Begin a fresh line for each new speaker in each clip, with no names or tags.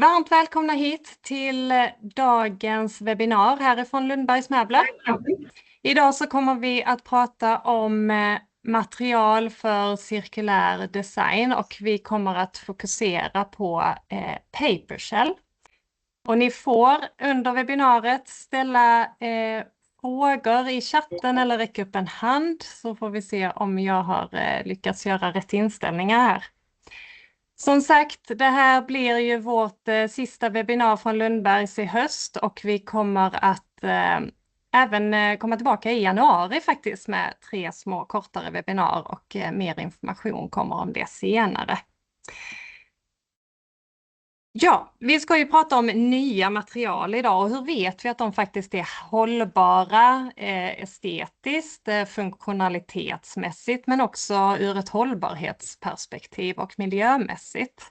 Varmt välkomna hit till dagens webbinar härifrån Lundbergs Möbler. Idag så kommer vi att prata om material för cirkulär design och vi kommer att fokusera på Papershell. Och ni får under webbinariet ställa frågor i chatten eller räcka upp en hand så får vi se om jag har lyckats göra rätt inställningar här. Som sagt, det här blir ju vårt sista webbinar från Lundbergs i höst och vi kommer att även komma tillbaka i januari faktiskt med 3 små kortare webbinar och mer information kommer om det senare. Ja, vi ska ju prata om nya material idag och hur vet vi att de faktiskt är hållbara estetiskt, funktionalitetsmässigt men också ur ett hållbarhetsperspektiv och miljömässigt.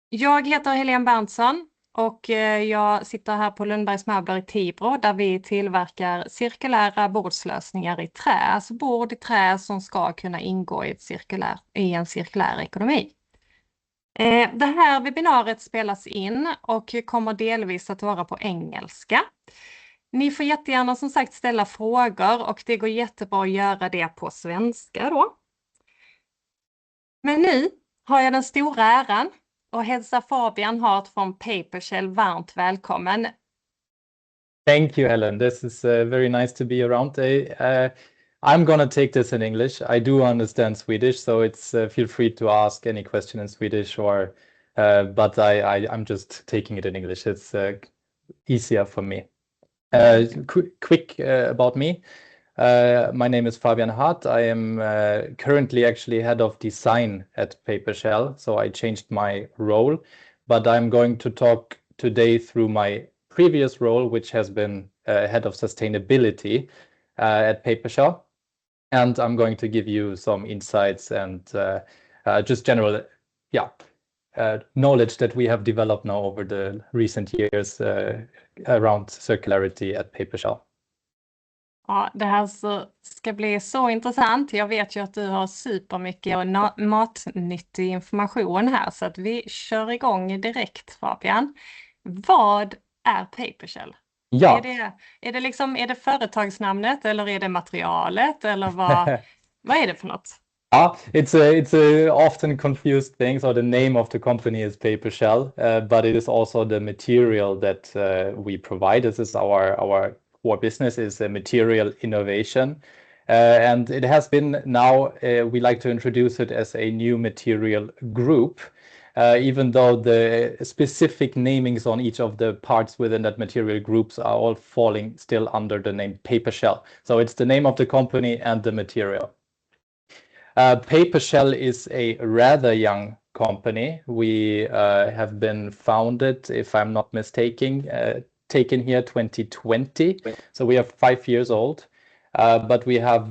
Jag heter Helene Berntsson och jag sitter här på Lundbergs Möbler i Tibro där vi tillverkar cirkulära bordslösningar i trä, alltså bord i trä som ska kunna ingå i en cirkulär ekonomi. Det här webbinariet spelas in och kommer delvis att vara på engelska. Ni får jättegärna som sagt ställa frågor och det går jättebra att göra det på svenska då. Men nu har jag den stora äran att hälsa Fabian Hart från Papershell varmt välkommen.
Thank you, Helen. This is very nice to be around today. I'm going to take this in English. I do understand Swedish, so it's feel free to ask any question in Swedish or but I'm just taking it in English. It's easier for me. Quick about me. My name is Fabian Hart. I am currently actually head of design at Papershell, so I changed my role, but I'm going to talk today through my previous role, which has been head of sustainability at Papershell. And I'm going to give you some insights and just general knowledge that we have developed now over the recent years around circularity at Papershell.
Ja, det här ska bli så intressant. Jag vet ju att du har supermycket och matnyttig information här så att vi kör igång direkt, Fabian. Vad är Papershell?
Ja.
Är det företagsnamnet eller är det materialet eller vad är det för något?
It's a often confused thing. So the name of the company is Papershell, but it is also the material that we provide. This is our core business is a material innovation, and it has been now we like to introduce it as a new material group. Even though the specific namings on each of the parts within that material groups are all falling still under the name Papershell. So it's the name of the company and the material. Papershell is a rather young company. We have been founded, if I'm not mistaken, taken here 2020. So we are 5 years old, but we have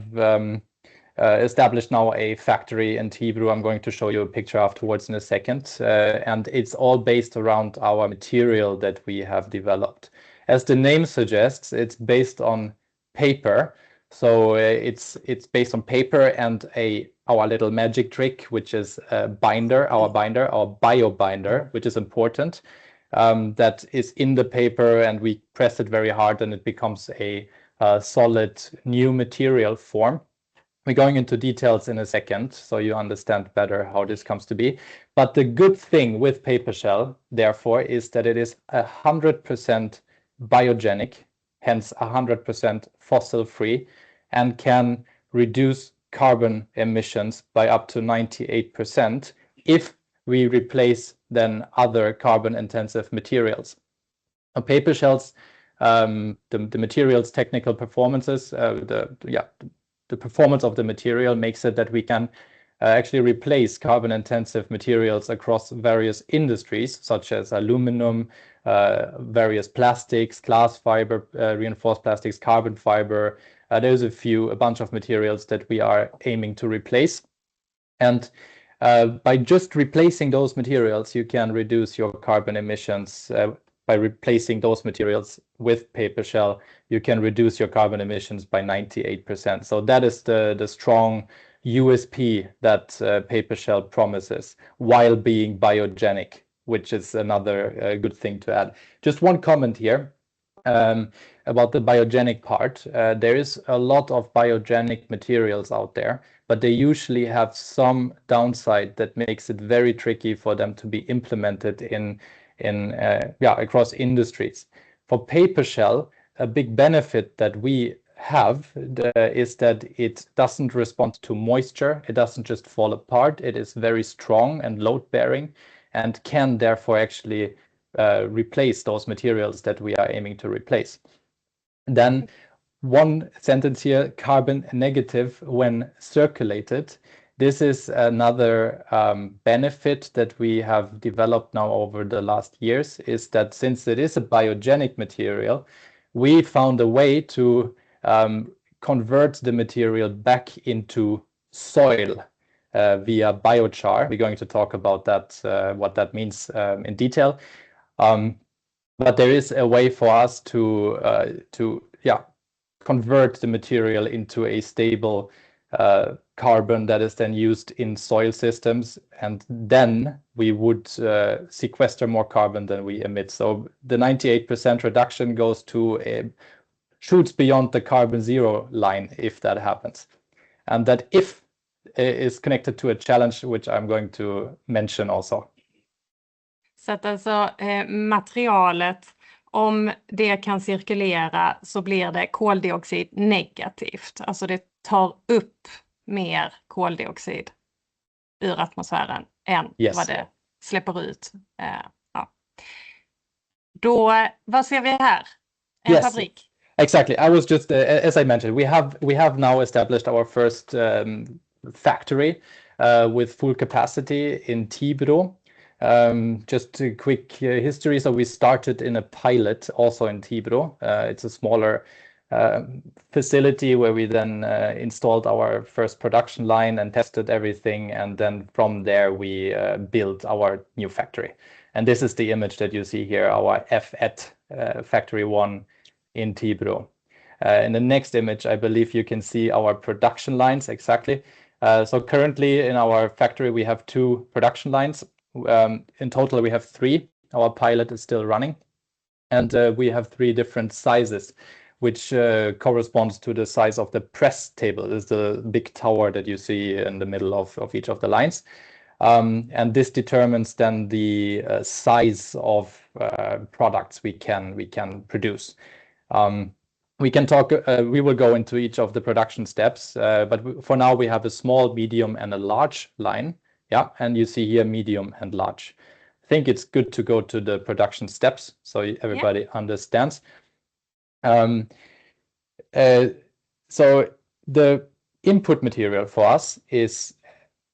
established now a factory in Tibro. I'm going to show you a picture afterwards in a second. And it's all based around our material that we have developed. As the name suggests, it's based on paper. So it's based on paper and our little magic trick, which is our bio binder, which is important. That is in the paper and we press it very hard and it becomes a solid new material form. We're going into details in a second, so you understand better how this comes to be. But the good thing with Papershell, therefore, is that it is 100% biogenic, hence 100% fossil-free, and can reduce carbon emissions by up to 98% if we replace then other carbon-intensive materials. Papershell's the material's technical performances, the performance of the material makes it that we can actually replace carbon-intensive materials across various industries, such as aluminum, various plastics, glass fiber, reinforced plastics, carbon fiber. There's a bunch of materials that we are aiming to replace. And by just replacing those materials, you can reduce your carbon emissions. By replacing those materials with Papershell, you can reduce your carbon emissions by 98%. So that is the strong USP that Papershell promises while being biogenic, which is another good thing to add. Just one comment here about the biogenic part. There is a lot of biogenic materials out there, but they usually have some downside that makes it very tricky for them to be implemented across industries. For Papershell, a big benefit that we have is that it doesn't respond to moisture. It doesn't just fall apart. It is very strong and load bearing and can therefore actually replace those materials that we are aiming to replace. Then one sentence here, carbon negative when circulated. This is another benefit that we have developed now over the last years, is that since it is a biogenic material, we found a way to convert the material back into soil via biochar. We're going to talk about that, what that means in detail. But there is a way for us to convert the material into a stable carbon that is then used in soil systems, and then we would sequester more carbon than we emit. So the 98% reduction goes to shoots beyond the carbon zero line if that happens. And that if is connected to a challenge which I'm going to mention also.
Så att alltså materialet, om det kan cirkulera så blir det koldioxid negativt. Alltså det tar upp mer koldioxid ur atmosfären än vad det släpper ut. Då, vad ser vi här? En fabrik.
Exactly. I was just, as I mentioned, we have now established our first factory with full capacity in Tibro. Just a quick history. So we started in a pilot also in Tibro. It's a smaller facility where we then installed our first production line and tested everything. And then from there, we built our new factory. And this is the image that you see here, our F1 Factory 1 in Tibro. In the next image, I believe you can see our production lines exactly. So currently in our factory, we have 2 production lines. In total, we have 3. Our pilot is still running. And we have 3 different sizes, which corresponds to the size of the press table. This is the big tower that you see in the middle of each of the lines. And this determines then the size of products we can produce. We can talk, we will go into each of the production steps, but for now we have a small, medium, and a large line. Yeah, and you see here medium and large. I think it's good to go to the production steps so everybody understands. So the input material for us is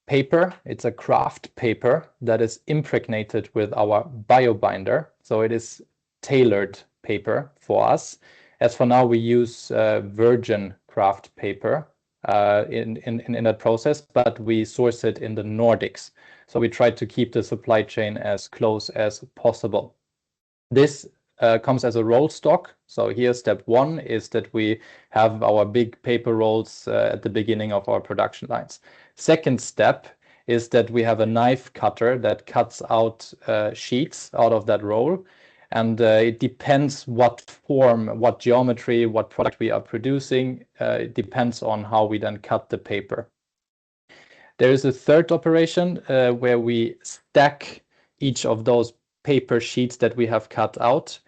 paper. It's a kraft paper that is impregnated with our biobinder. So it is tailored paper for us. As for now, we use virgin kraft paper in that process, but we source it in the Nordics. So we try to keep the supply chain as close as possible. This comes as a roll stock. So here, step 1 is that we have our big paper rolls at the beginning of our production lines. Second step is that we have a knife cutter that cuts out sheets out of that roll. And it depends what form, what geometry, what product we are producing. It depends on how we then cut the paper. There is a third operation where we stack each of those paper sheets that we have cut out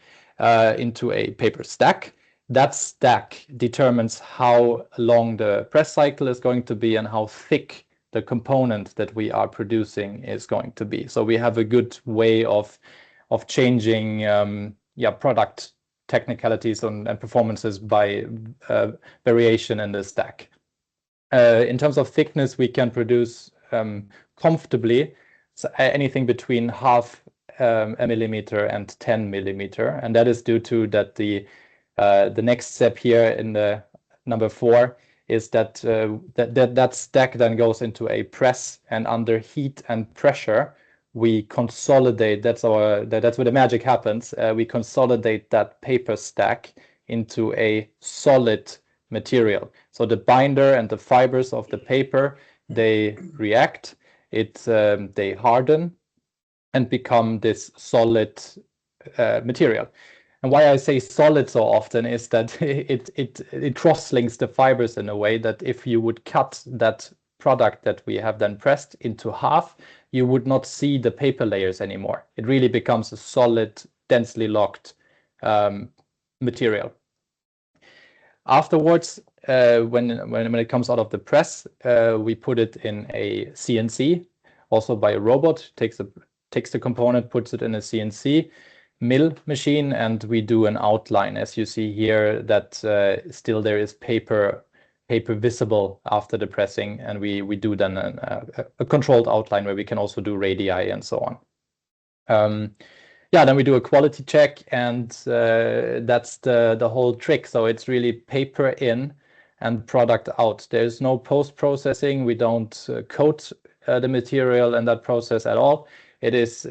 into a paper stack. That stack determines how long the press cycle is going to be and how thick the component that we are producing is going to be. So we have a good way of changing product technicalities and performances by variation in the stack. In terms of thickness, we can produce comfortably anything between 0.5 millimeter and 10 millimeter, and that is due to that the next step here in the number 4 is that that stack then goes into a press, and under heat and pressure we consolidate. That's where the magic happens. We consolidate that paper stack into a solid material. So the binder and the fibers of the paper they react, they harden and become this solid material. And why I say solid so often is that it cross-links the fibers in a way that if you would cut that product that we have then pressed into half, you would not see the paper layers anymore. It really becomes a solid, densely locked material. Afterwards, when it comes out of the press, we put it in a CNC, also by a robot, takes the component, puts it in a CNC mill machine, and we do an outline, as you see here, that still there is paper visible after the pressing, and we do then a controlled outline where we can also do radii and so on. Yeah, then we do a quality check, and that's the whole trick. So it's really paper in and product out. There's no post-processing. We don't coat the material in that process at all. It is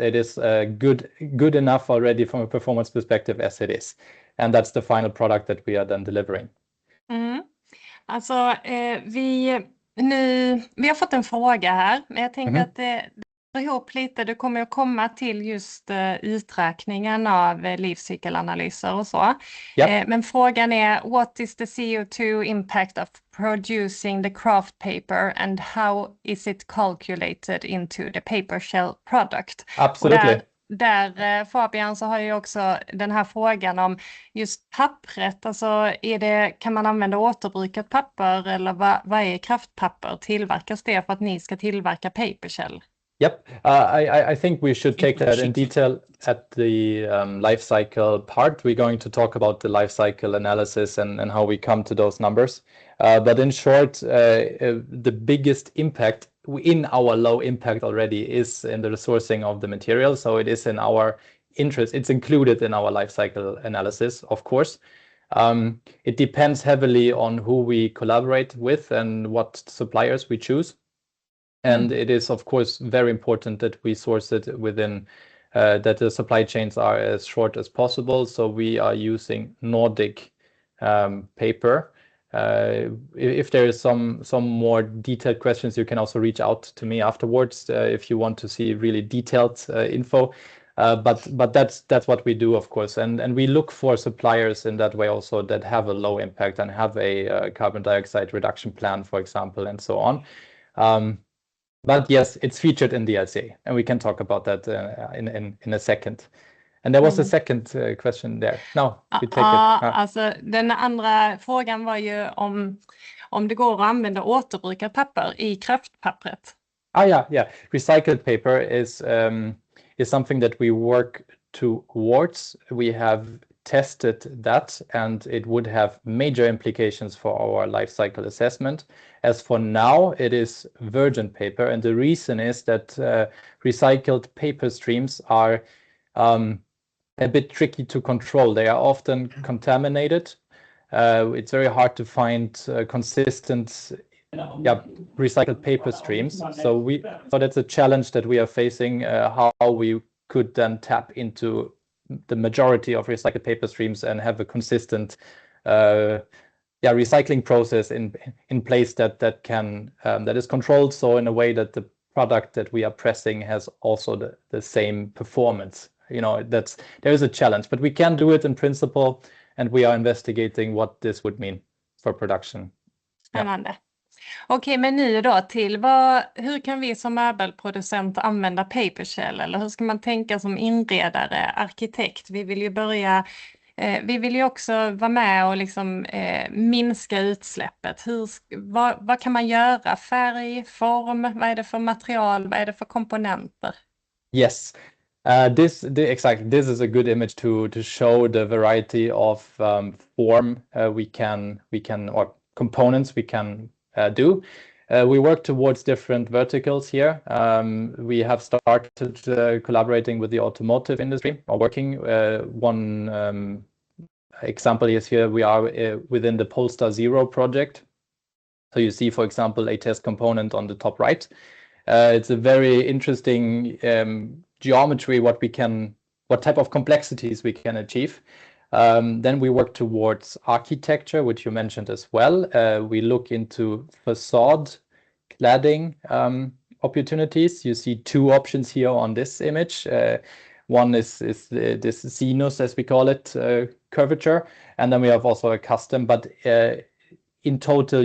good enough already from a performance perspective as it is. And that's the final product that we are then delivering.
Mm. Alltså, vi har fått en fråga här, men jag tänker att det går ihop lite. Du kommer att komma till just uträkningen av livscykelanalyser och så.
Yep.
Men frågan är, what is the CO2 impact of producing the craft paper and how is it calculated into the Papershell product?
Absolutely.
Där Fabian, så har ju också den här frågan om just pappret, alltså kan man använda återbrukat papper eller vad är kraftpapper? Tillverkas det för att ni ska tillverka Papershell?
Yep, I think we should take that in detail at the life cycle part. We're going to talk about the life cycle analysis and how we come to those numbers. But in short, the biggest impact in our low impact already is in the sourcing of the material. So it is in our interest. It's included in our life cycle analysis, of course. It depends heavily on who we collaborate with and what suppliers we choose. And it is, of course, very important that we source it within, that the supply chains are as short as possible. So we are using Nordic paper. If there is some more detailed questions, you can also reach out to me afterwards if you want to see really detailed info. But that's what we do, of course. And we look for suppliers in that way also that have a low impact and have a carbon dioxide reduction plan, for example, and so on. But yes, it's featured in the LCA, and we can talk about that in a second. And there was a second question there. No, we take it.
Alltså den andra frågan var ju om det går att använda återbrukat papper i kraftpappret.
Yeah. Recycled paper is something that we work towards. We have tested that, and it would have major implications for our life cycle assessment. As for now, it is virgin paper, and the reason is that recycled paper streams are a bit tricky to control. They are often contaminated. It's very hard to find consistent recycled paper streams. So that's a challenge that we are facing, how we could then tap into the majority of recycled paper streams and have a consistent recycling process in place that is controlled, so in a way that the product that we are pressing has also the same performance. You know, there is a challenge, but we can do it in principle, and we are investigating what this would mean for production.
Spännande. Okej, men nu då till hur kan vi som möbelproducent använda Papershell, eller hur ska man tänka som inredare, arkitekt? Vi vill ju också vara med och liksom minska utsläppet. Vad kan man göra? Färg, form, vad är det för material, vad är det för komponenter?
Yes. This is a good image to show the variety of form we can or components we can do. We work towards different verticals here. We have started collaborating with the automotive industry, or working. One example is here. We are within the Polestar Zero project. So you see, for example, a test component on the top right. It's a very interesting geometry, what type of complexities we can achieve. Then we work towards architecture, which you mentioned as well. We look into facade cladding opportunities. You see two options here on this image. One is this sinus, as we call it, curvature, and then we have also a custom. But in total,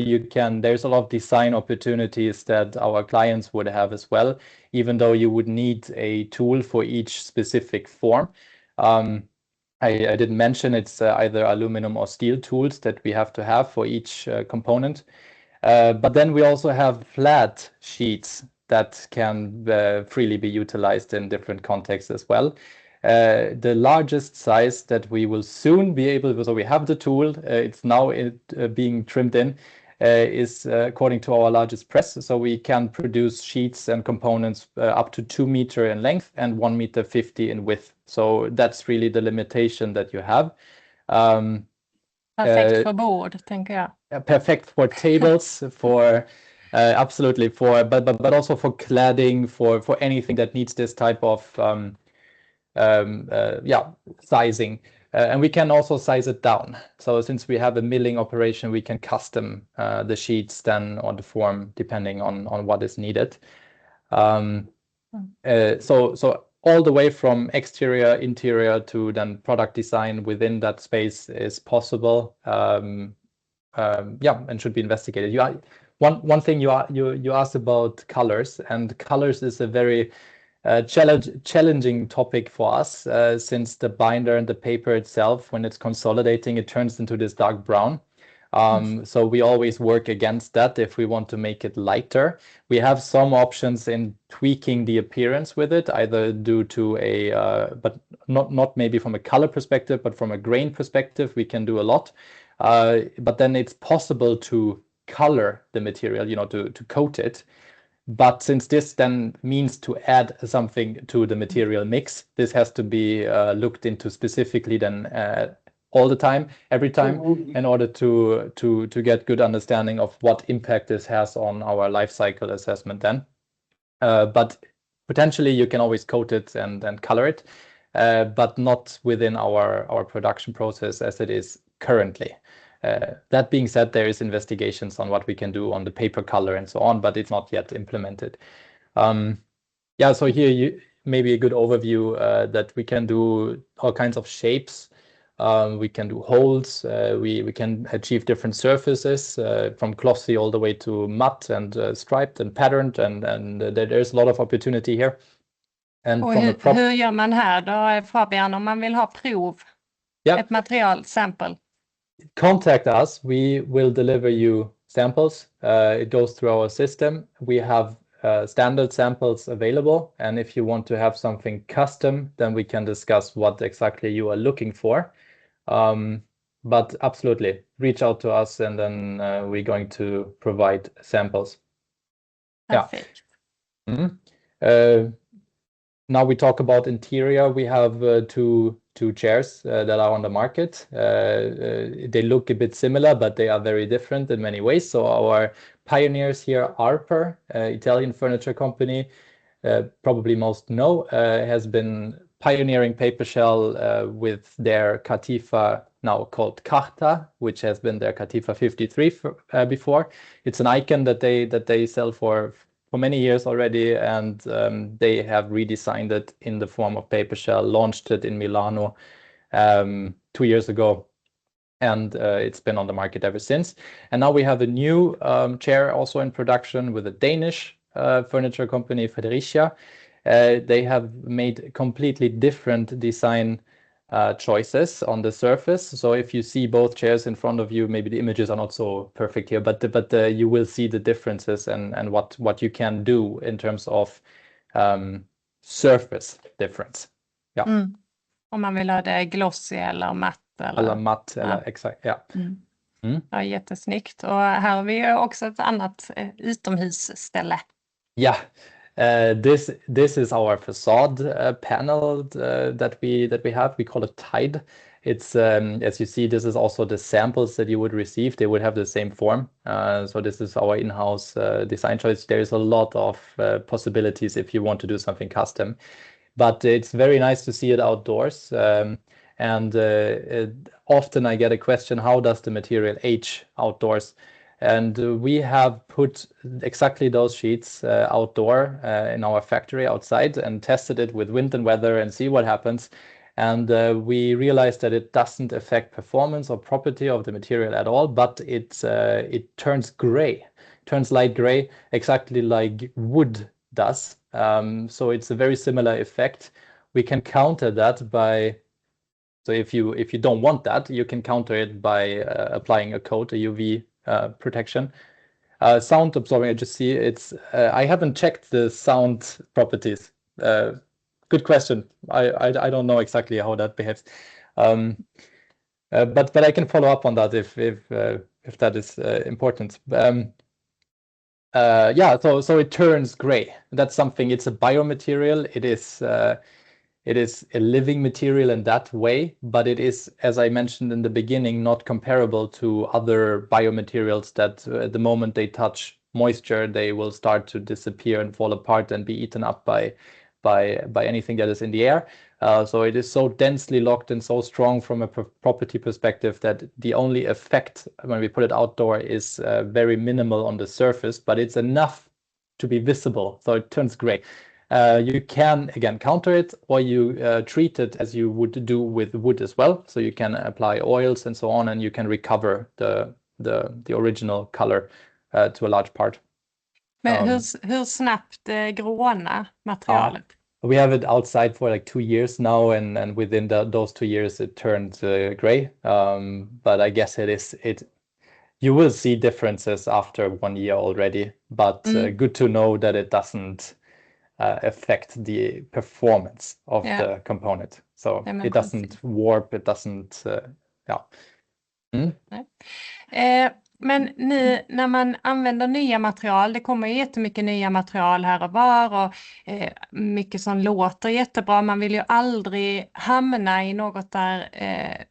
there's a lot of design opportunities that our clients would have as well, even though you would need a tool for each specific form. I didn't mention it's either aluminum or steel tools that we have to have for each component. But then we also have flat sheets that can freely be utilized in different contexts as well. The largest size that we will soon be able to, so we have the tool, it's now being trimmed in, is according to our largest press. So we can produce sheets and components up to 2 meters in length and 1.50 meters in width. So that's really the limitation that you have.
Perfekt för bord, tänker jag.
Perfect for tables, for absolutely but also for cladding, for anything that needs this type of sizing. And we can also size it down. So since we have a milling operation, we can custom the sheets then or the form depending on what is needed. So all the way from exterior, interior to then product design within that space is possible. And should be investigated. One thing you asked about colors, and colors is a very challenging topic for us since the binder and the paper itself, when it's consolidating, it turns into this dark brown. So we always work against that if we want to make it lighter. We have some options in tweaking the appearance with it, either due to but not maybe from a color perspective, but from a grain perspective, we can do a lot. But then it's possible to color the material, to coat it. But since this then means to add something to the material mix, this has to be looked into specifically then all the time, every time, in order to get good understanding of what impact this has on our life cycle assessment then. But potentially you can always coat it and color it, but not within our production process as it is currently. That being said, there is investigations on what we can do on the paper color and so on, but it's not yet implemented. So here maybe a good overview that we can do all kinds of shapes. We can do holes. We can achieve different surfaces from glossy all the way to matte and striped and patterned, and there's a lot of opportunity here. And
och hur gör man här då, Fabian, om man vill ha prov? Ett material, sample.
Contact us. We will deliver you samples. It goes through our system. We have standard samples available, and if you want to have something custom, then we can discuss what exactly you are looking for. But absolutely, reach out to us, and then we're going to provide samples.
Perfect.
Now we talk about interior. We have two chairs that are on the market. They look a bit similar, but they are very different in many ways. So our pioneers here, Arper, Italian furniture company, probably most know, has been pioneering Papershell with their Catifa, now called Carta, which has been their Catifa 53 before. It's an icon that they sell for many years already, and they have redesigned it in the form of Papershell, launched it in Milano 2 years ago, and it's been on the market ever since. And now we have a new chair also in production with a Danish furniture company, Fredericia. They have made completely different design choices on the surface. So if you see both chairs in front of you, maybe the images are not so perfect here, but you will see the differences and what you can do in terms of surface difference. Ja.
Om man vill ha det glossy eller matt.
Eller matt, eller exakt, ja.
Ja, jättesnyggt. Och här har vi ju också ett annat utomhusställe.
Ja. This is our facade panel that we have. We call it Tide. It's as you see, this is also the samples that you would receive. They would have the same form. So this is our in-house design choice. There is a lot of possibilities if you want to do something custom, but it's very nice to see it outdoors. And often I get a question: how does the material age outdoors? And we have put exactly those sheets outdoor in our factory outside and tested it with wind and weather and see what happens. And we realized that it doesn't affect performance or property of the material at all, but it turns gray, turns light gray, exactly like wood does. So it's a very similar effect. We can counter that by, so if you don't want that, you can counter it by applying a coat, a UV protection. Sound absorbing, I just see it's, I haven't checked the sound properties. Good question. I don't know exactly how that behaves. But I can follow up on that if that is important. Yeah, so it turns gray. That's something, it's a biomaterial. It is a living material in that way, but it is, as I mentioned in the beginning, not comparable to other biomaterials that at the moment they touch moisture, they will start to disappear and fall apart and be eaten up by anything that is in the air. So it is so densely locked and so strong from a property perspective that the only effect when we put it outdoor is very minimal on the surface, but it's enough to be visible. So it turns gray. You can, again, counter it, or you treat it as you would do with wood as well. So you can apply oils and so on, and you can recover the original color to a large part.
Men hur snabbt grånar materialet?
We have it outside for like 2 years now, and within those 2 years it turned gray. But I guess you will see differences after 1 year already. But good to know that it doesn't affect the performance of the component. So it doesn't warp, it doesn't,
Men när man använder nya material, det kommer jättemycket nya material här och var och mycket som låter jättebra. Man vill ju aldrig hamna i något där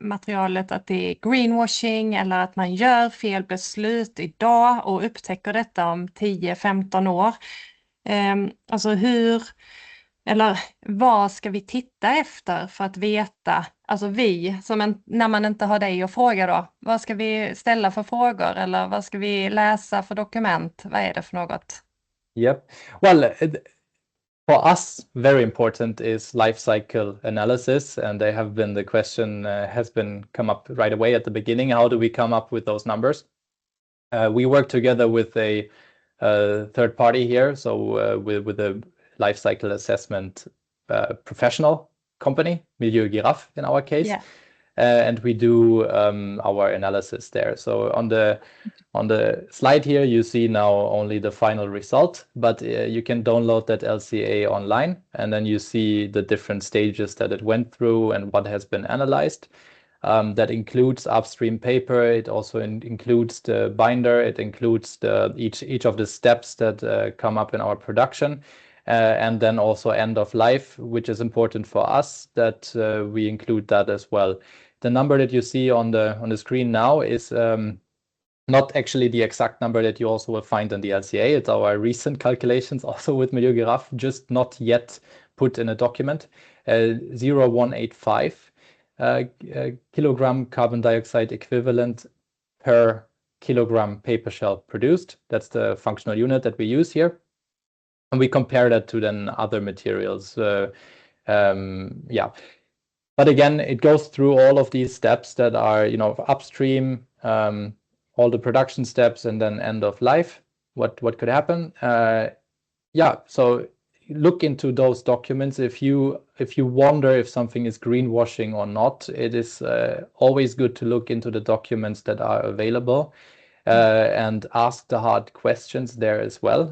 materialet att det är greenwashing eller att man gör fel beslut idag och upptäcker detta om 10-15 år. Alltså vad ska vi titta efter för att veta, alltså när man inte har dig att fråga då, vad ska vi ställa för frågor eller vad ska vi läsa för dokument, vad är det för något?
Yep, well, for us, very important is life cycle analysis, and they have been, the question has been come up right away at the beginning, how do we come up with those numbers? We work together with a third party here, so with a life cycle assessment professional company, Miljö in our case, and we do our analysis there. So on the slide here, you see now only the final result, but you can download that LCA online, and then you see the different stages that it went through and what has been analyzed. That includes upstream paper. It also includes the binder. It includes each of the steps that come up in our production. And then also end of life, which is important for us, that we include that as well. The number that you see on the screen now is not actually the exact number that you also will find in the LCA. It's our recent calculations also with Miljö, just not yet put in a document. 0185 kilogram carbon dioxide equivalent per kilogram paper shell produced. That's the functional unit that we use here. And we compare that to then other materials. But again, it goes through all of these steps that are, upstream, all the production steps, and then end of life. What could happen? So look into those documents. If you wonder if something is greenwashing or not, it is always good to look into the documents that are available. And ask the hard questions there as well.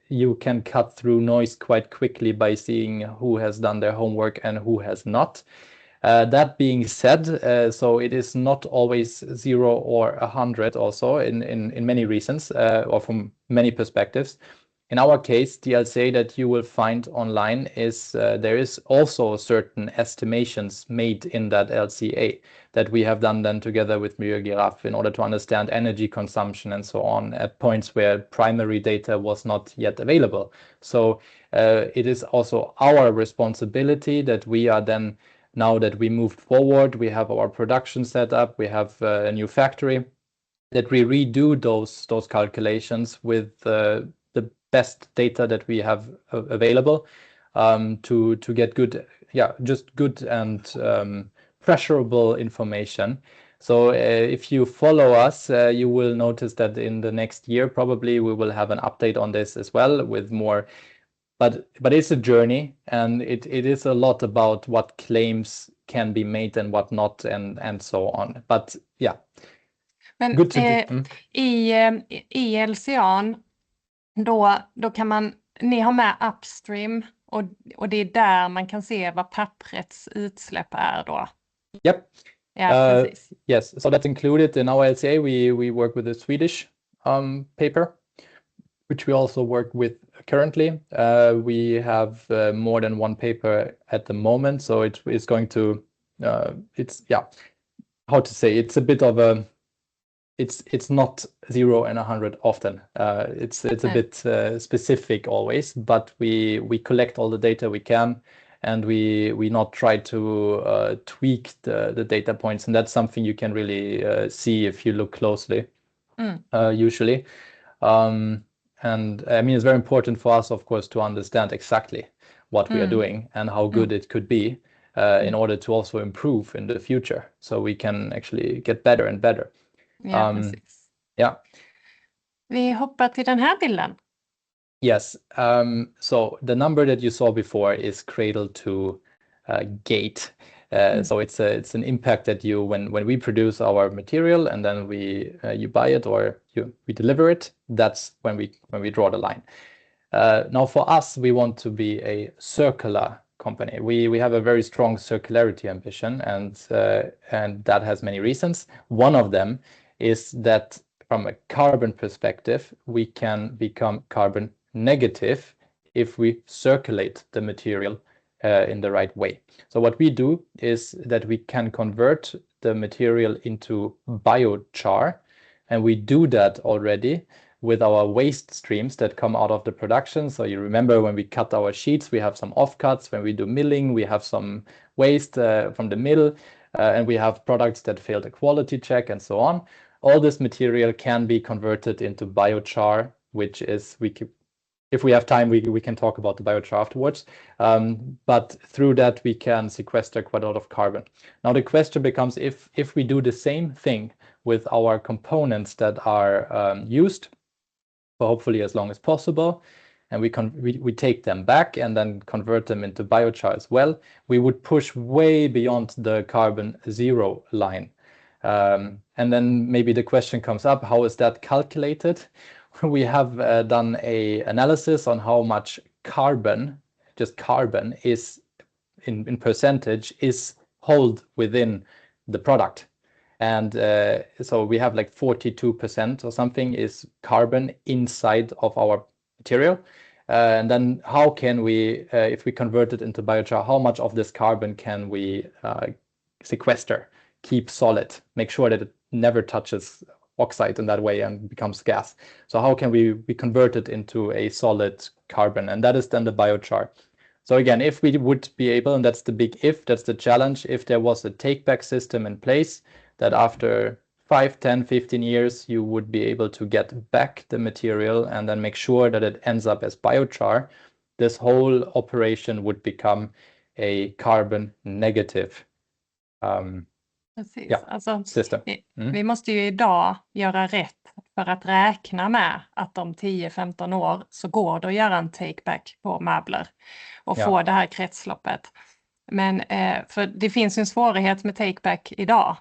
You can cut through noise quite quickly by seeing who has done their homework and who has not. That being said, so it is not always 0 or 100 also in many reasons or from many perspectives. In our case, the LCA that you will find online is there is also certain estimations made in that LCA that we have done then together with Miljö in order to understand energy consumption and so on at points where primary data was not yet available. So it is also our responsibility that we are then, now that we moved forward, we have our production set up, we have a new factory. that we redo those calculations with the best data that we have available to get good, just good and pressurable information. So if you follow us, you will notice that in the next year, probably we will have an update on this as well with more, but it's a journey, and it is a lot about what claims can be made and what not, and so on. But yeah.
Men
Good to
i LCA:n då kan ni har med upstream och det är där man kan se vad papperets utsläpp är då.
Yep.
Yeah, precis.
Yes, so that's included in our LCA. We work with a Swedish paper, which we also work with currently. We have more than one paper at the moment, so it's going to how to say, it's a bit of a it's not 0 and 100 often. It's a bit specific always, but we collect all the data we can, and we not try to tweak the data points, and that's something you can really see if you look closely. Usually. And I mean, it's very important for us, of course, to understand exactly what we are doing and how good it could be in order to also improve in the future, so we can actually get better and better.
Ja, precis.
Yeah.
Vi hoppar till den här bilden.
Yes. So the number that you saw before is cradle to gate. So it's an impact that you when we produce our material and then you buy it or we deliver it. That's when we draw the line. Now for us, we want to be a circular company. We have a very strong circularity ambition, and that has many reasons. One of them is that from a carbon perspective, we can become carbon negative if we circulate the material in the right way. So what we do is that we can convert the material into biochar, and we do that already with our waste streams that come out of the production. So you remember when we cut our sheets, we have some offcuts. When we do milling, we have some waste from the mill, and we have products that fail the quality check and so on. All this material can be converted into biochar, which is, if we have time, we can talk about the biochar afterwards. But through that, we can sequester quite a lot of carbon. Now the question becomes, if we do the same thing with our components that are used for hopefully as long as possible, and we take them back and then convert them into biochar as well, we would push way beyond the carbon zero line. And then maybe the question comes up, how is that calculated? We have done a analysis on how much carbon, just carbon, is in percentage is held within the product. And so we have like 42% or something is carbon inside of our material. And then how can we, if we convert it into biochar, how much of this carbon can we sequester, keep solid, make sure that it never touches oxide in that way and becomes gas? So how can we convert it into a solid carbon? And that is then the biochar. So again, if we would be able, and that's the big if, that's the challenge, if there was a take-back system in place that after 5, 10, 15 years, you would be able to get back the material and then make sure that it ends up as biochar, this whole operation would become a carbon negative
Precis. Alltså,
system.
Vi måste ju idag göra rätt för att räkna med att om 10-15 år så går det att göra en take-back på möbler och få det här kretsloppet. Men för det finns en svårighet med take-back idag.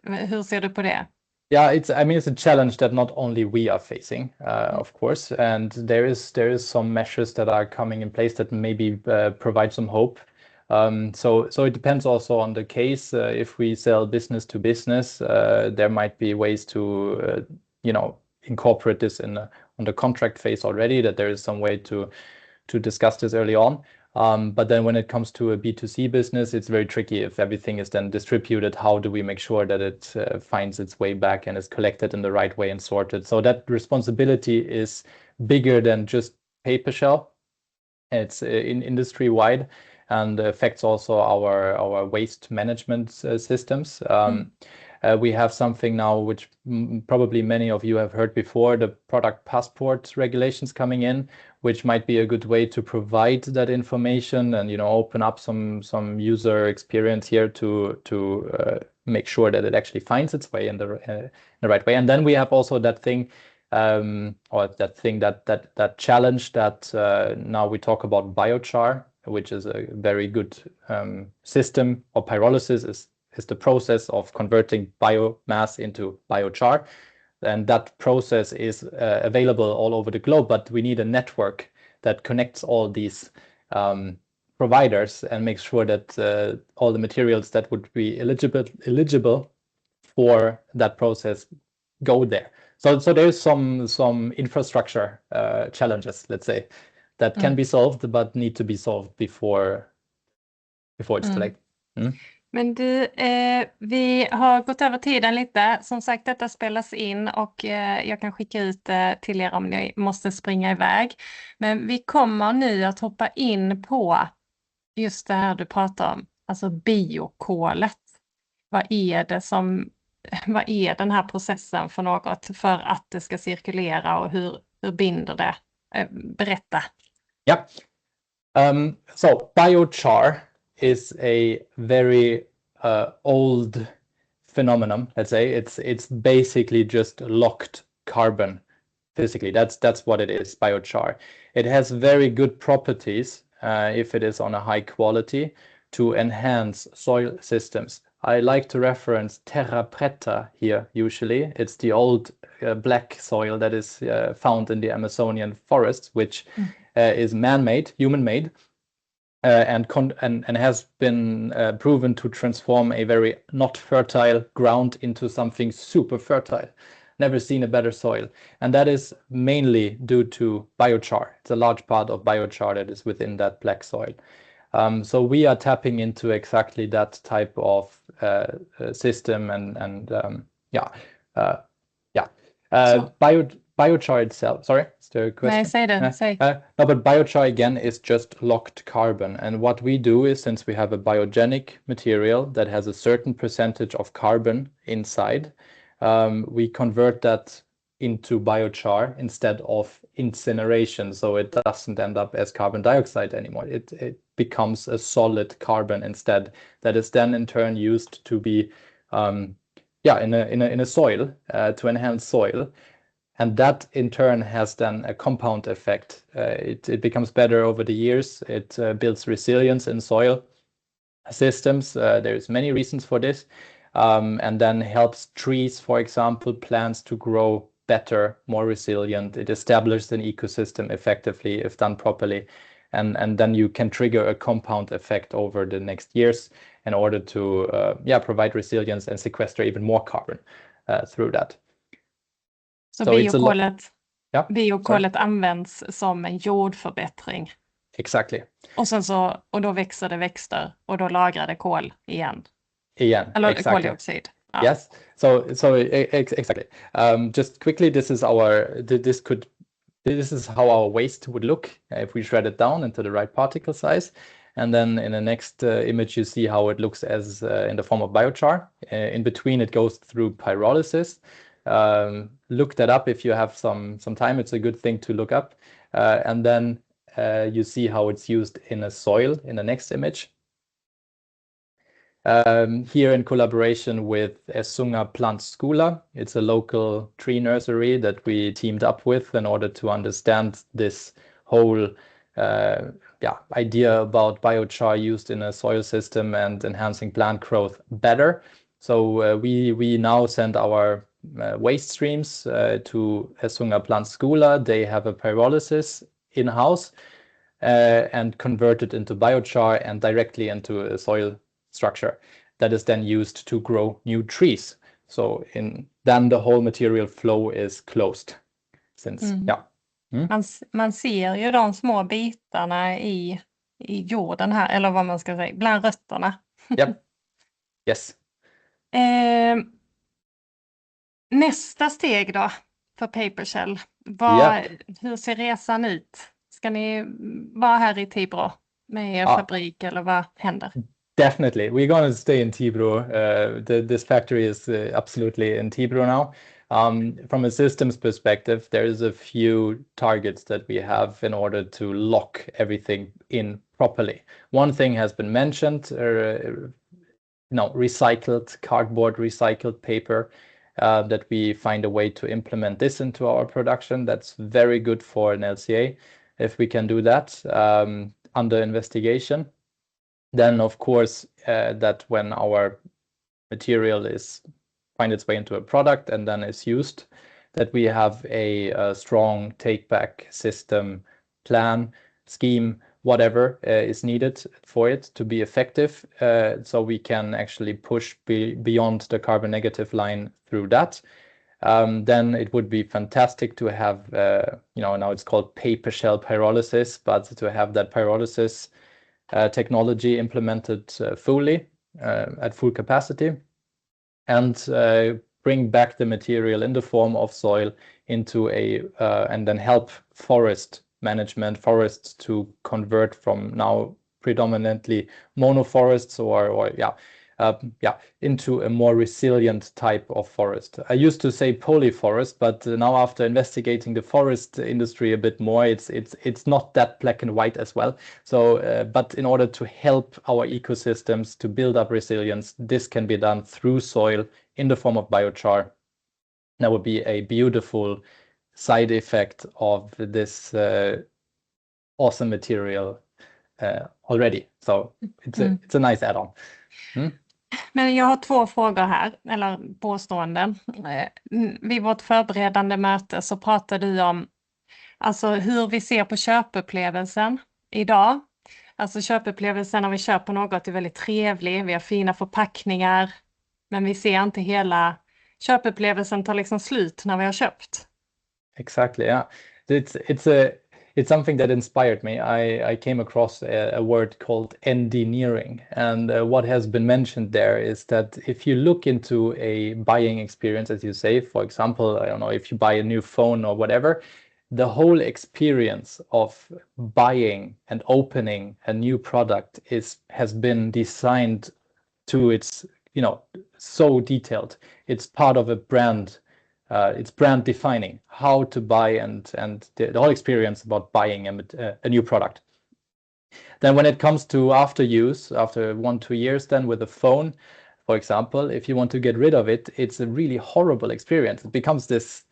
Hur ser du på det?
Yeah, it's a challenge that not only we are facing, of course, and there is some measures that are coming in place that maybe provide some hope. So it depends also on the case. If we sell business to business, there might be ways to incorporate this on the contract phase already, that there is some way to discuss this early on. But then when it comes to a B2C business, it's very tricky. If everything is then distributed, how do we make sure that it finds its way back and is collected in the right way and sorted? So that responsibility is bigger than just Papershell. It's industry-wide and affects also our waste management systems. We have something now which probably many of you have heard before, the product passport regulations coming in, which might be a good way to provide that information and, you know, open up some user experience here to make sure that it actually finds its way in the right way. And then we have also that thing, or that challenge that now we talk about biochar, which is a very good system, or pyrolysis is the process of converting biomass into biochar. And that process is available all over the globe, but we need a network that connects all these providers and makes sure that all the materials that would be eligible for that process go there. So there's some infrastructure challenges, let's say, that can be solved, but need to be solved before it's too late.
Men du, vi har gått över tiden lite. Som sagt, detta spelas in och jag kan skicka ut till er om ni måste springa iväg. Men vi kommer nu att hoppa in på just det här du pratar om, alltså biokolet. Vad är den här processen för något för att det ska cirkulera och hur binder det? Berätta.
Yeah. So biochar is a very old phenomenon. Let's say it's basically just locked carbon physically. That's what it is. Biochar. It has very good properties if it is on a high quality to enhance soil systems. I like to reference terra preta here. Usually, it's the old black soil that is found in the Amazonian forests, which is man-made, human-made. And has been proven to transform a very not fertile ground into something super fertile. Never seen a better soil. And that is mainly due to biochar. It's a large part of biochar that is within that black soil. So we are tapping into exactly that type of system biochar itself. Sorry, is there a question?
Nej, säg det. Säg.
No, but biochar again is just locked carbon. And what we do is, since we have a biogenic material that has a certain percentage of carbon inside, we convert that into biochar instead of incineration. So it doesn't end up as carbon dioxide anymore. It becomes a solid carbon instead, that is then in turn used to be in a soil to enhance soil. And that in turn has then a compound effect. It becomes better over the years. It builds resilience in soil systems. There's many reasons for this. And then helps trees, for example, plants to grow better, more resilient. It establishes an ecosystem effectively if done properly. And then you can trigger a compound effect over the next years in order to provide resilience and sequester even more carbon through that.
Så biokolet används som en jordförbättring.
Exactly.
Och då växer det växter och då lagrar det kol igen.
Eller
exactly. Koldioxid.
Ja. Yes. So exactly. Just quickly, this is how our waste would look if we shred it down into the right particle size. And then in the next image, you see how it looks as in the form of biochar. In between, it goes through pyrolysis. Look that up if you have some time. It's a good thing to look up. And then you see how it's used in a soil in the next image. Here in collaboration with Essunga Plantskola. It's a local tree nursery that we teamed up with in order to understand this whole idea about biochar used in a soil system and enhancing plant growth better. So we now send our waste streams to Essunga Plantskola. They have a pyrolysis in-house and convert it into biochar and directly into a soil structure that is then used to grow new trees. So then the whole material flow is closed.
Man ser ju de små bitarna i jorden här, eller vad man ska säga, bland rötterna.
Yep. Yes.
Nästa steg då för Papershell. Hur ser resan ut? Ska ni vara här i Tibro med er fabrik eller vad händer?
Definitely. We're going to stay in Tibro. This factory is absolutely in Tibro now. From a systems perspective, there's a few targets that we have in order to lock everything in properly. One thing has been mentioned, recycled cardboard, recycled paper, that we find a way to implement this into our production. That's very good for an LCA. If we can do that, under investigation. Then, of course, that when our material find its way into a product and then is used, that we have a strong take-back system, plan, scheme, whatever is needed for it to be effective, so we can actually push beyond the carbon negative line through that. Then it would be fantastic to have, now it's called Papershell pyrolysis, but to have that pyrolysis technology implemented fully at full capacity, and bring back the material in the form of soil into and then help forest management, forests to convert from now predominantly monoforests into a more resilient type of forest. I used to say polyforest, but now after investigating the forest industry a bit more, it's not that black and white as well. So, but in order to help our ecosystems to build up resilience, this can be done through soil in the form of biochar. That would be a beautiful side effect of this awesome material already. So it's a nice add-on.
Men jag har 2 frågor här, eller påståenden. Vid vårt förberedande möte så pratade du om alltså hur vi ser på köpupplevelsen idag. Alltså köpupplevelsen när vi köper något är väldigt trevlig, vi har fina förpackningar, men vi ser inte hela köpupplevelsen tar liksom slut när vi har köpt.
Exactly, yeah. It's something that inspired me. I came across a word called engineering, and what has been mentioned there is that if you look into a buying experience, as you say, for example, I don't know, if you buy a new phone or whatever, the whole experience of buying and opening a new product has been designed to its, so detailed. It's part of a brand. It's brand defining how to buy and the whole experience about buying a new product. Then when it comes to after use, after 1-2 years, then with a phone, for example, if you want to get rid of it, it's a really horrible experience. It becomes this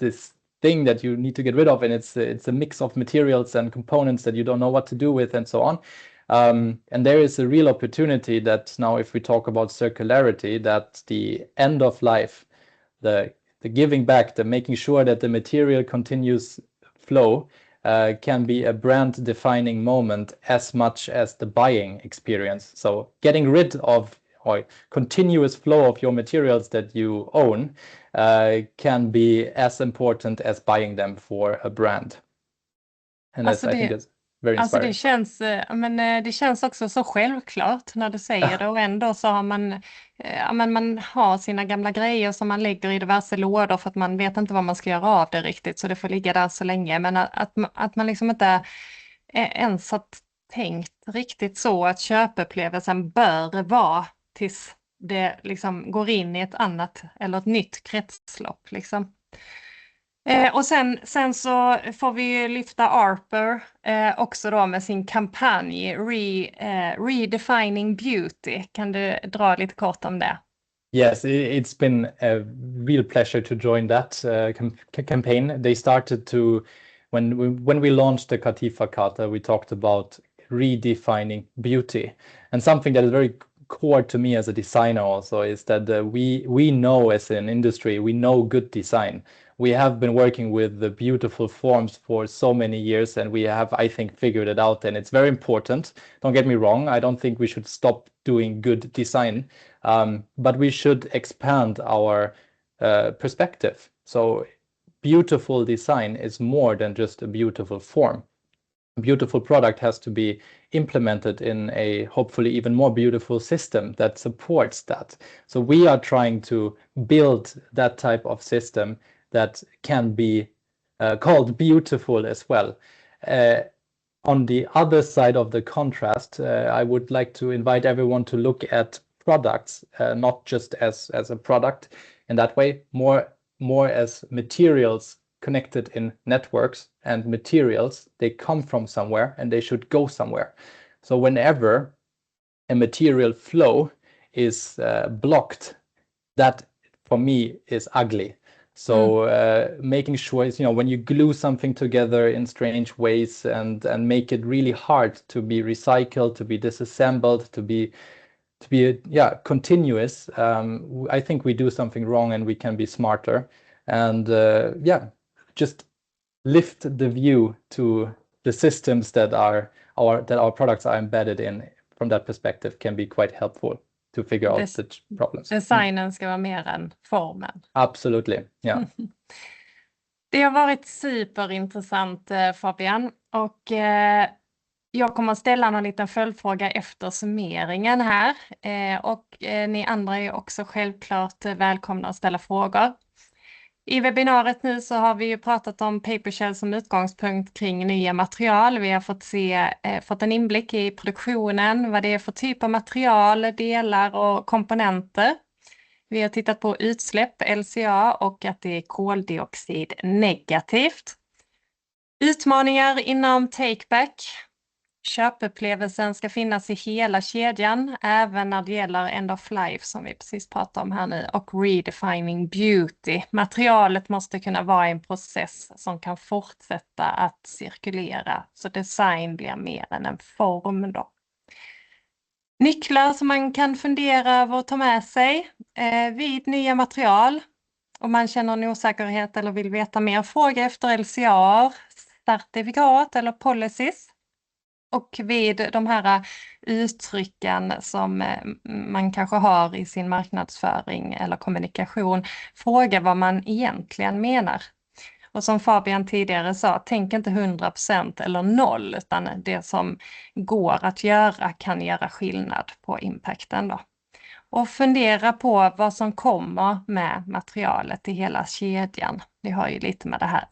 thing that you need to get rid of, and it's a mix of materials and components that you don't know what to do with, and so on. And there is a real opportunity that now, if we talk about circularity, that the end of life, the giving back, the making sure that the material continues flow, can be a brand defining moment as much as the buying experience. So getting rid of or continuous flow of your materials that you own can be as important as buying them for a brand. And I think that's very inspiring.
Alltså det känns också så självklart när du säger det, och ändå så har man har sina gamla grejer som man lägger i diverse lådor för att man vet inte vad man ska göra av det riktigt, så det får ligga där så länge, men att man liksom inte ens har tänkt riktigt så att köpupplevelsen bör vara tills det liksom går in i ett annat eller ett nytt kretslopp liksom. Och sen så får vi lyfta Harper också då med sin kampanj Redefining Beauty. Kan du dra lite kort om det?
Yes, it's been a real pleasure to join that campaign. They started to, when we launched the Katifa Kata, we talked about redefining beauty. And something that is very core to me as a designer also is that we know, as an industry, we know good design. We have been working with the beautiful forms for so many years, and we have, I think, figured it out, and it's very important. Don't get me wrong, I don't think we should stop doing good design, but we should expand our perspective. So beautiful design is more than just a beautiful form. A beautiful product has to be implemented in a hopefully even more beautiful system that supports that. So we are trying to build that type of system that can be called beautiful as well. on the other side of the contrast, I would like to invite everyone to look at products, not just as a product in that way, more as materials connected in networks, and materials, they come from somewhere and they should go somewhere. So whenever a material flow is blocked, that for me is ugly. So making sure is, when you glue something together in strange ways and make it really hard to be recycled, to be disassembled, to be continuous, I think we do something wrong, and we can be smarter. And just lift the view to the systems that our products are embedded in. From that perspective, can be quite helpful to figure out the problems.
Designen ska vara mer än formen.
Absolutely, yeah.
Det har varit superintressant, Fabian, och jag kommer att ställa någon liten följdfråga efter summeringen här, och ni andra är också självklart välkomna att ställa frågor. I webbinariet nu så har vi ju pratat om Papershell som utgångspunkt kring nya material. Vi har fått en inblick i produktionen, vad det är för typ av material, delar och komponenter. Vi har tittat på utsläpp, LCA, och att det är koldioxid negativt. Utmaningar inom takeback. Köpupplevelsen ska finnas i hela kedjan, även när det gäller end of life som vi precis pratade om här nu, och redefining beauty. Materialet måste kunna vara en process som kan fortsätta att cirkulera, så design blir mer än en form då. Nycklar som man kan fundera över och ta med sig vid nya material. Om man känner en osäkerhet eller vill veta mer, fråga efter LCA, certifikat eller policies. Och vid de här uttrycken som man kanske har i sin marknadsföring eller kommunikation, fråga vad man egentligen menar. Och som Fabian tidigare sa, tänk inte 100% eller 0, utan det som går att göra kan göra skillnad på impacten då. Och fundera på vad som kommer med materialet i hela kedjan. Det har ju lite med det här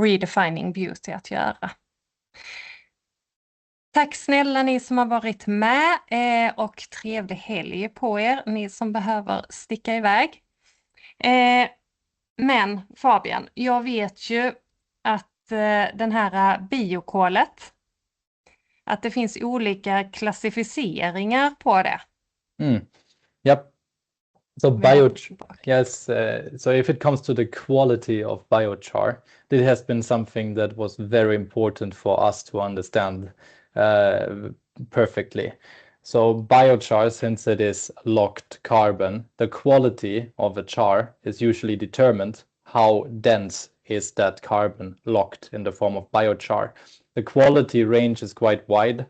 redefining beauty att göra. Tack snälla ni som har varit med, och trevlig helg på er, ni som behöver sticka iväg. Men Fabian, jag vet ju att den här biokolet, att det finns olika klassificeringar på det.
Yep. So yes. So if it comes to the quality of biochar, this has been something that was very important for us to understand perfectly. So biochar, since it is locked carbon, the quality of a char is usually determined how dense is that carbon locked in the form of biochar. The quality range is quite wide.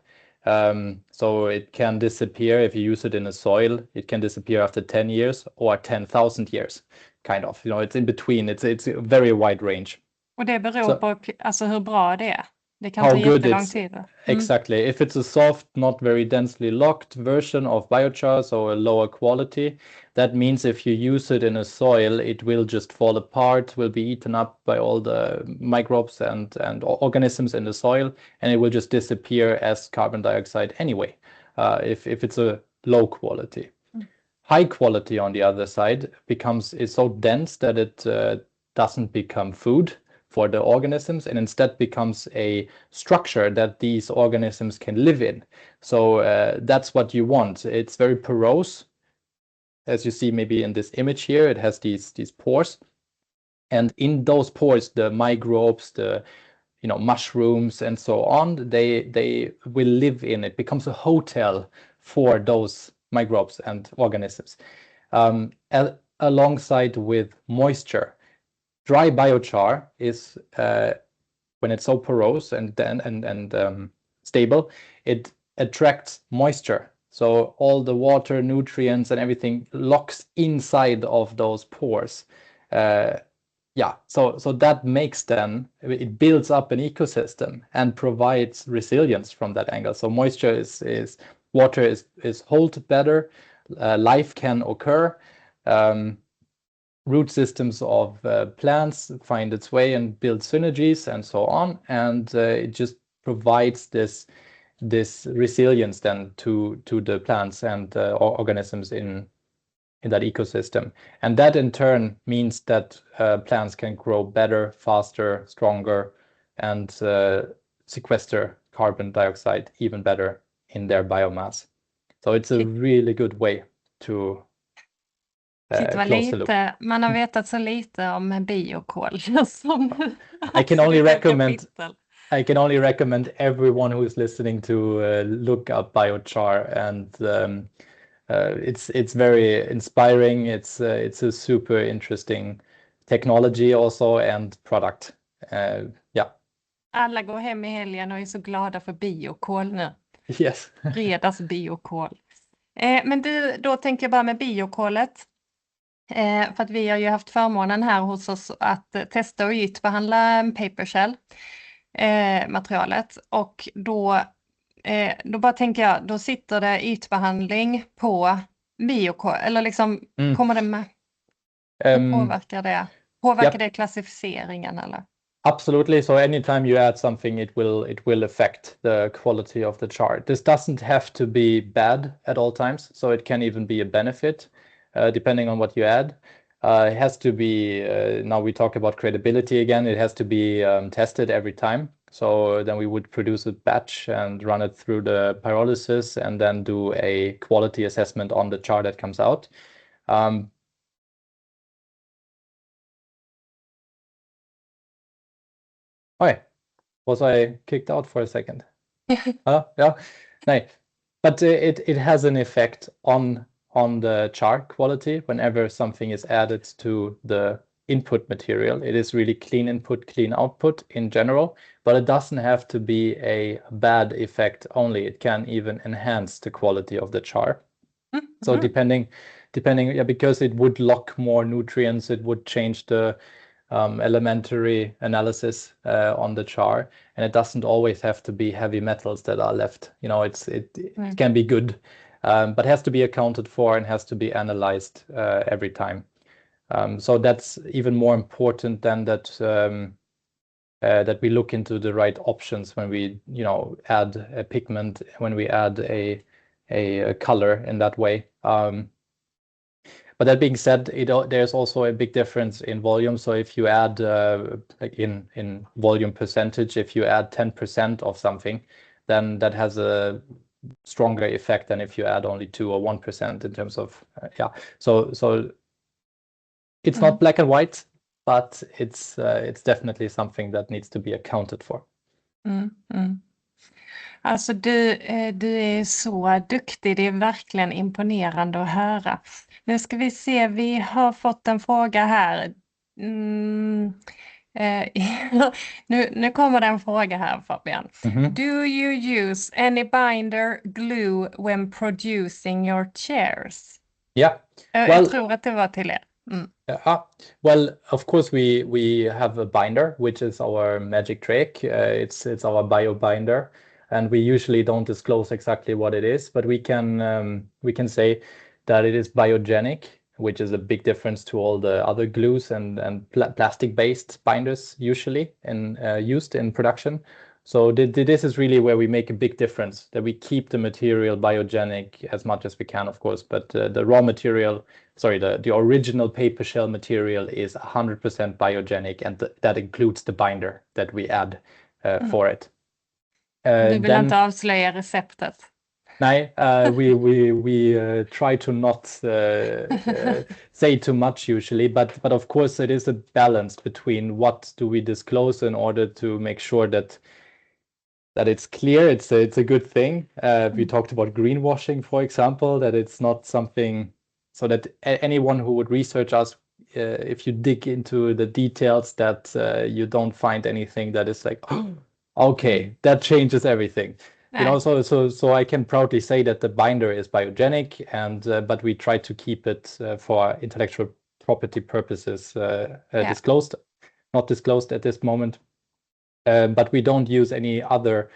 So it can disappear if you use it in a soil. It can disappear after 10 years or 10,000 years, kind of. It's in between. It's a very wide range.
Och det beror på alltså hur bra det är. Det kan ta jättelång tid.
Exactly. If it's a soft, not very densely locked version of biochar, so a lower quality, that means if you use it in a soil, it will just fall apart, will be eaten up by all the microbes and organisms in the soil, and it will just disappear as carbon dioxide anyway, if it's a low quality. High quality, on the other side, is so dense that it doesn't become food for the organisms, and instead becomes a structure that these organisms can live in. So that's what you want. It's very porous. As you see maybe in this image here, it has these pores. And in those pores, the microbes, the mushrooms and so on, they will live in. It becomes a hotel for those microbes and organisms. Alongside with moisture. Dry biochar is when it's so porous and stable, it attracts moisture. So all the water, nutrients, and everything locks inside of those pores. So that makes it builds up an ecosystem and provides resilience from that angle. So moisture water is hold better, life can occur. Root systems of plants find its way and build synergies and so on, and it just provides this resilience then to the plants and organisms in that ecosystem. And that in turn means that plants can grow better, faster, stronger, and sequester carbon dioxide even better in their biomass. So it's a really good way to close the loop.
Man har vetat så lite om biokol.
I can only recommend everyone who is listening to look up biochar, and it's very inspiring. It's a super interesting technology also and product. Yeah.
Alla går hem i helgen och är så glada för biokol nu.
Yes.
Fredagsbiokol. Men då tänker jag bara med biokolet. För att vi har ju haft förmånen här hos oss att testa och ytbehandla Papershell materialet, och då bara tänker jag, då sitter det ytbehandling på biokol, eller liksom kommer det med? Påverkar det klassificeringen eller?
Absolutely. So anytime you add something, it will affect the quality of the char. This doesn't have to be bad at all times, so it can even be a benefit. Depending on what you add. It has to be, now we talk about credibility again, it has to be tested every time. So then we would produce a batch and run it through the pyrolysis and then do a quality assessment on the char that comes out. Was I kicked out for a second? Yeah. No. But it has an effect on the char quality whenever something is added to the input material. It is really clean input, clean output in general, but it doesn't have to be a bad effect only. It can even enhance the quality of the char. Mm-hmm. So depending, because it would lock more nutrients, it would change the elementary analysis on the char, and it doesn't always have to be heavy metals that are left. It can be good. But has to be accounted for and has to be analyzed every time. So that's even more important than that that we look into the right options when we add a pigment, when we add a color in that way. But that being said, there's also a big difference in volume. So if you add like in volume percentage, if you add 10% of something, then that has a stronger effect than if you add only 2 or 1% in terms of So it's not black and white, but it's definitely something that needs to be accounted for.
Alltså du är så duktig, det är verkligen imponerande att höra. Nu ska vi se, vi har fått en fråga här. Nu kommer det en fråga här, Fabian. Do you use any binder glue when producing your chairs?
Yeah.
Jag tror att det var till er.
Well, of course we have a binder, which is our magic trick. It's our bio binder, and we usually don't disclose exactly what it is, but we can say that it is biogenic, which is a big difference to all the other glues and plastic-based binders usually used in production. So this is really where we make a big difference, that we keep the material biogenic as much as we can, of course, but the raw material, the original paper shell material is 100% biogenic, and that includes the binder that we add for it.
Du vill inte avslöja receptet?
Nej, we try to not say too much usually, but of course it is a balance between what do we disclose in order to make sure that it's clear, it's a good thing. We talked about greenwashing, for example, that it's not something so that anyone who would research us, if you dig into the details, that you don't find anything that is like, okay, that changes everything. So I can proudly say that the binder is biogenic, but we try to keep it for intellectual property purposes disclosed, not disclosed at this moment. But we don't use any other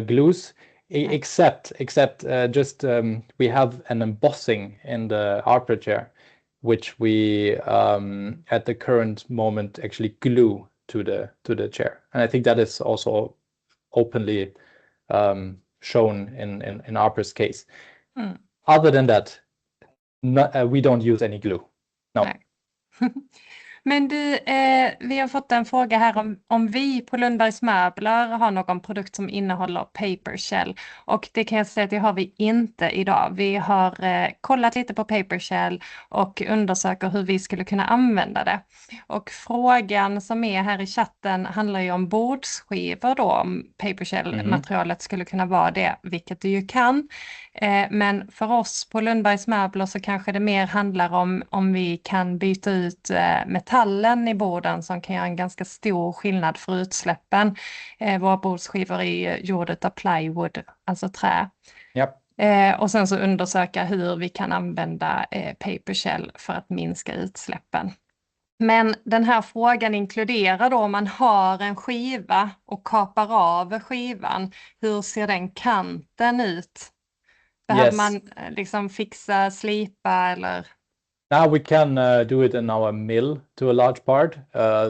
glues except just we have an embossing in the arbor chair, which we at the current moment actually glue to the chair, and I think that is also openly shown in Harper's case. Other than that, we don't use any glue. No.
Nej. Men du, vi har fått en fråga här om vi på Lundbergs Möbler har någon produkt som innehåller Papershell. Och det kan jag säga att det har vi inte idag. Vi har kollat lite på Papershell och undersöker hur vi skulle kunna använda det. Och frågan som är här i chatten handlar ju om bordsskivor då, om Papershell-materialet skulle kunna vara det, vilket det ju kan. Men för oss på Lundbergs Möbler så kanske det mer handlar om vi kan byta ut metallen i borden som kan göra en ganska stor skillnad för utsläppen. Våra bordsskivor är gjorda av plywood, alltså trä.
Yep.
Och sen så undersöka hur vi kan använda Papershell för att minska utsläppen. Men den här frågan inkluderar då om man har en skiva och kapar av skivan. Hur ser den kanten ut? Behöver man liksom fixa, slipa eller?
Now we can do it in our mill to a large part.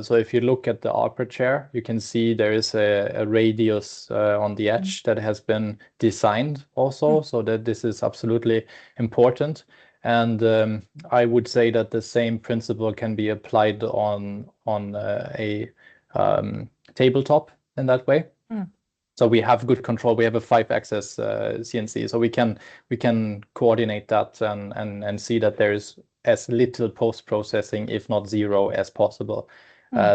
So if you look at the upper chair, you can see there is a radius on the edge that has been designed also, so that this is absolutely important. And I would say that the same principle can be applied on a tabletop in that way. So we have good control. We have a 5-axis CNC, so we can coordinate that and see that there is as little post-processing, if not zero, as possible.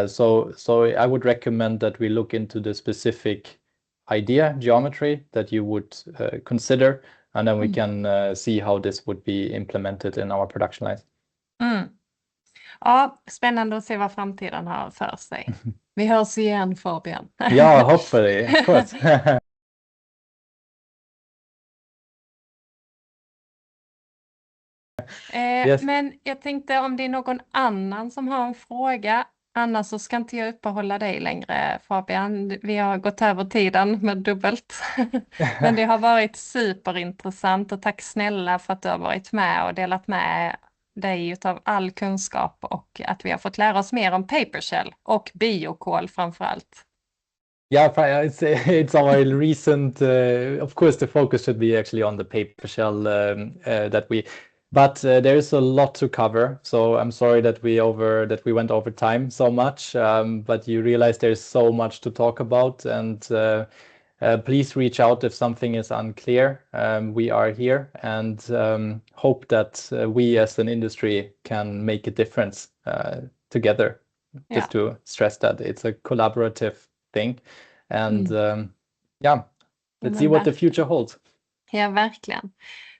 So I would recommend that we look into the specific idea, geometry that you would consider, and then we can see how this would be implemented in our production lines.
Ja, spännande att se vad framtiden har för sig. Vi hörs igen, Fabian.
Ja, hopefully, of course. Yes.
Men jag tänkte om det är någon annan som har en fråga, annars så ska inte jag uppehålla dig längre, Fabian. Vi har gått över tiden med dubbelt. Men det har varit superintressant och tack snälla för att du har varit med och delat med dig utav all kunskap och att vi har fått lära oss mer om Papershell och biokol framförallt.
Yeah, it's our recent. Of course, the focus should be actually on the Papershell but there is a lot to cover. So I'm sorry that we went over time so much. But you realize there's so much to talk about, and please reach out if something is unclear. We are here and hope that we as an industry can make a difference together. Just to stress that it's a collaborative thing, and let's see what the future holds.
Ja, verkligen.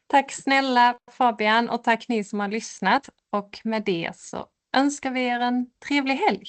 Tack snälla Fabian och tack ni som har lyssnat, och med det så önskar vi er en trevlig helg.